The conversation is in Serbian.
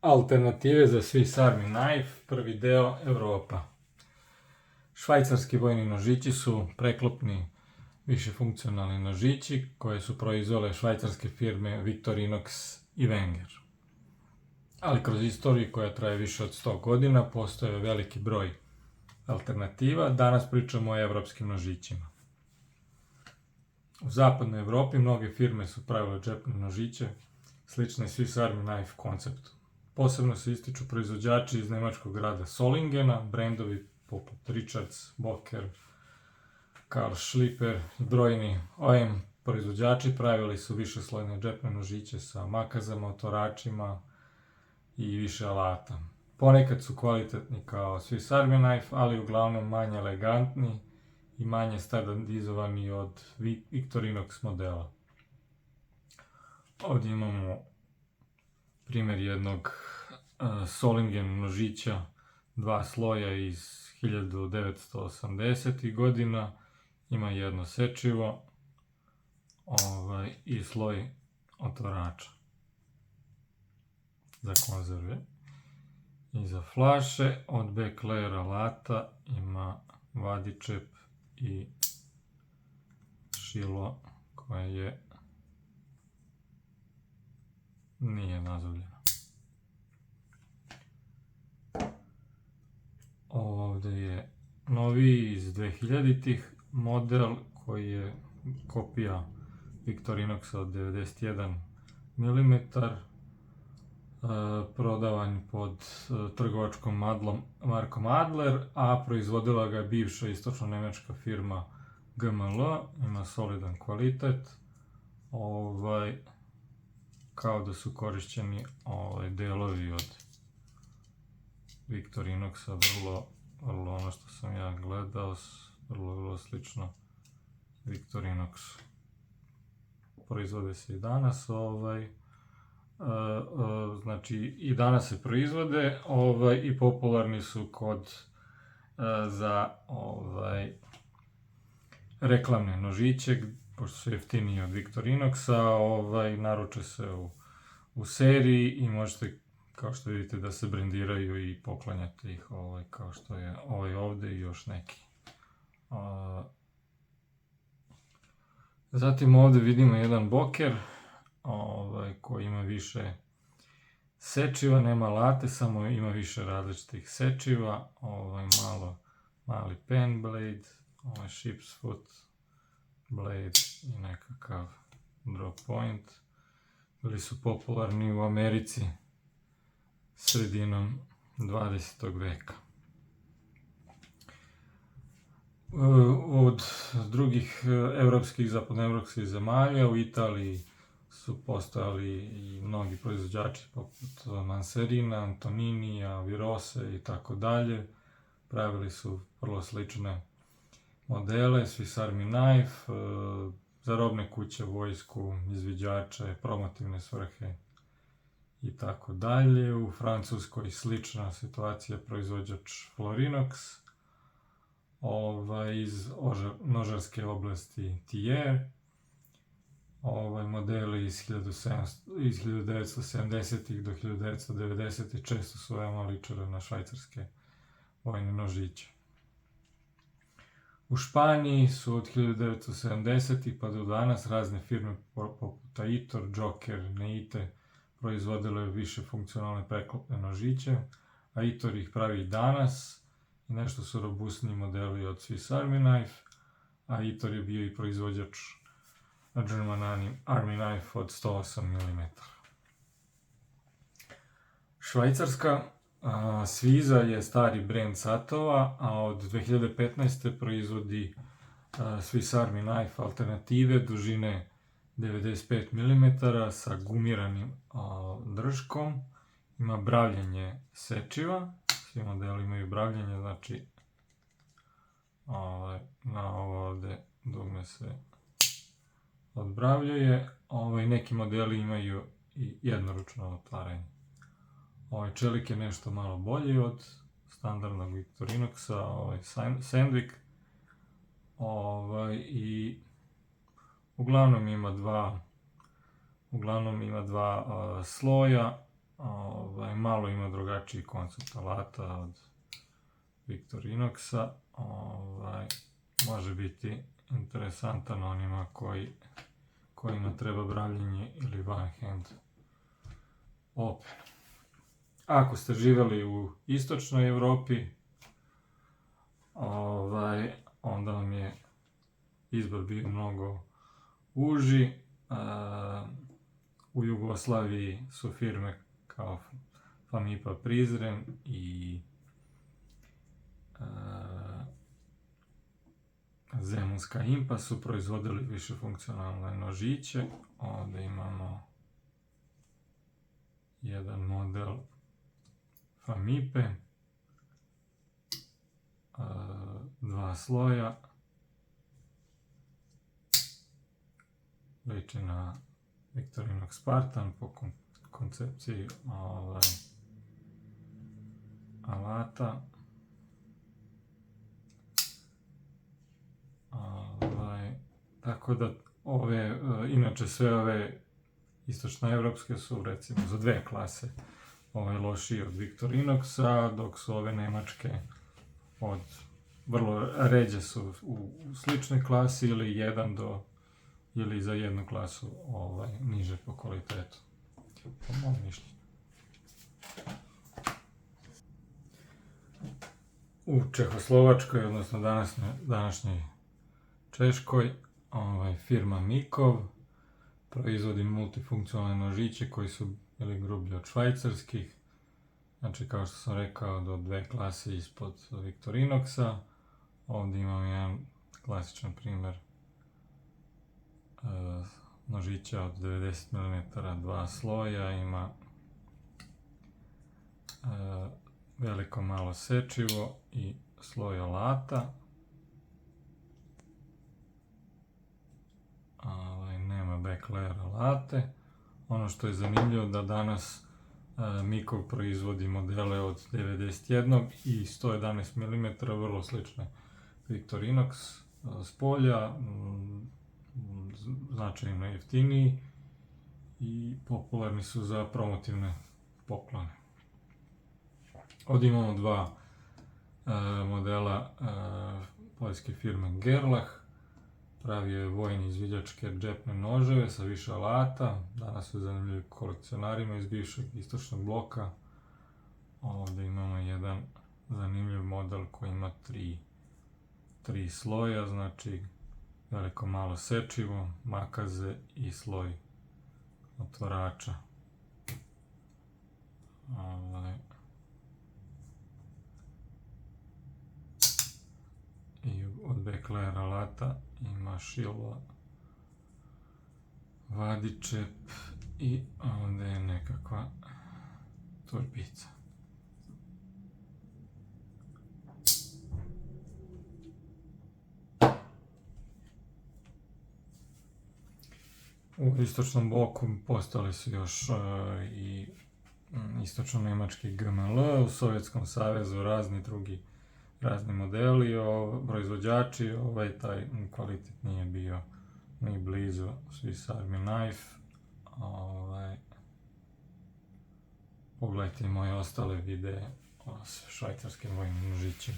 Alternative za Swiss Army Knife, prvi deo, Evropa. Švajcarski vojni nožići su preklopni višefunkcionalni nožići koje su proizvele švajcarske firme Victorinox i Wenger. Ali kroz istoriju koja traje više od 100 godina postoje veliki broj alternativa. Danas pričamo o evropskim nožićima. U zapadnoj Evropi mnoge firme su pravile džepne nožiće slične Swiss Army Knife konceptu. Posebno se ističu proizvođači iz nemačkog grada Solingena, brendovi poput Richards, Boker, Karl Schlieper i brojni OEM proizvođači pravili su višeslojne džepne nožiće sa makazama, otoračima i više alata. Ponekad su kvalitetni kao Swiss Army Knife, ali uglavnom manje elegantni i manje standardizovani od Victorinox modela. Ovdje imamo primjer jednog Solingen nožića, dva sloja iz 1980. godina, ima jedno sečivo i sloj otvarača za konzerve. I za flaše od Beclair alata ima vadičep i šilo koje nije nazovljeno. Ovdje je noviji iz 2000-ih model koji je kopija Victorinoxa od 91 mm, prodavan pod trgovačkom markom Adler, a proizvodila ga je bivša istočno-nemačka firma GML, ima solidan kvalitet, kao da su korišćeni delovi od Victorinoxa, vrlo ono što sam ja gledao, vrlo slično Victorinoxu. Proizvode se i danas, znači i danas se proizvode i popularni su za reklamne nožiće, pošto su jeftiniji od Victorinoxa, naruče se u seriji i možete, kao što vidite, da se brendiraju i poklanjate ih, kao što je ovaj ovde i još neki. Zatim ovde vidimo jedan Boker, koji ima više sečiva, nema alate, samo ima više različitih sečiva, mali pen blade, ship's foot blade i nekakav drop point. Bili su popularni u Americi sredinom 20. veka. Od drugih evropskih, zapadnoevropskih zemalja, u Italiji su postojali i mnogi proizvođači poput Manserina, Antoninija, Virose i tako dalje. Pravili su vrlo slične modele, Swiss Army Knife, za robne kuće, vojsku, izviđače, promotivne svrhe i tako dalje. U Francuskoj slična situacija, proizvođač Florinox, iz nožarske oblasti Thiers, modeli iz 1970. do 1990. često su veoma ličile na švajcarske vojne nožiće. U Španiji su od 1970. pa do danas razne firme poput Aitor, Joker, Neite proizvodile više funkcionalne preklopne nožiće. Aitor ih pravi i danas i nešto su robustniji modeli od Swiss Army Knife. Aitor je bio i proizvođač German Army Knife od 108 mm. Švajcarska Sviza je stari brend satova, a od 2015. proizvodi Swiss Army Knife alternative dužine 95 mm sa gumiranim držkom. Ima bravljenje sečiva, svi modeli imaju bravljenje, znači na ovo ovde dugme se odbravljuje. Neki modeli imaju i jednoručno otvaranje. Čelik je nešto malo bolji od standardnog Victorinoxa, Sandvik, i uglavnom ima dva sloja, malo ima drugačiji koncept alata od Victorinoxa. Može biti interesantan onima kojima treba bravljenje ili one hand open. Ako ste živjeli u istočnoj Europi, onda vam je izbor bio mnogo uži. U Jugoslaviji su firme kao Famipa Prizren i Zemunska Impa su proizvodili više funkcionalne nožiće. Ovdje imamo jedan model Famipe, 2 sloja, liči na Victorinox Spartan po koncepciji alata. Tako da inače sve ove istočnoevropske su recimo za 2 klase lošije od Victorinoxa, dok su ove nemačke vrlo ređe su u sličnoj klasi ili za jednu klasu niže po kvalitetu, po mom mišljenju. U Čehoslovačkoj, odnosno današnjoj Češkoj, firma Mikov proizvodi multifunkcionalne nožiće koji su bili grublji od švajcarskih. Znači, kao što sam rekao, do 2 klase ispod Victorinoxa. Ovdje imam jedan klasičan primjer nožića od 90 mm, 2 sloja, ima veliko malo sečivo i sloj alata. Nema back layer alate. Ono što je zanimljivo da danas Mikov proizvodi modele od 91 i 111 mm, vrlo slične Victorinox s polja, značajno jeftiniji i popularni su za promotivne poklone. Ovdje imamo 2 modela poljske firme Gerlach. Pravio je vojni izviđačke džepne noževe sa više alata. Danas su zanimljivi kolekcionarima iz bivšeg istočnog bloka. Ovdje imamo jedan zanimljiv model koji ima 3 sloja, znači veliko malo sečivo, makaze i sloj otvarača. I od back layer alata ima šilva, vadičep i ovdje je nekakva torbica. U istočnom bloku postali su još i istočno-nemački GML, u Sovjetskom savezu razni modeli, proizvođači, taj kvalitet nije bio ni blizu Swiss Army Knife. Pogledajte moje ostale videe o švajcarskim vojnim nožićima.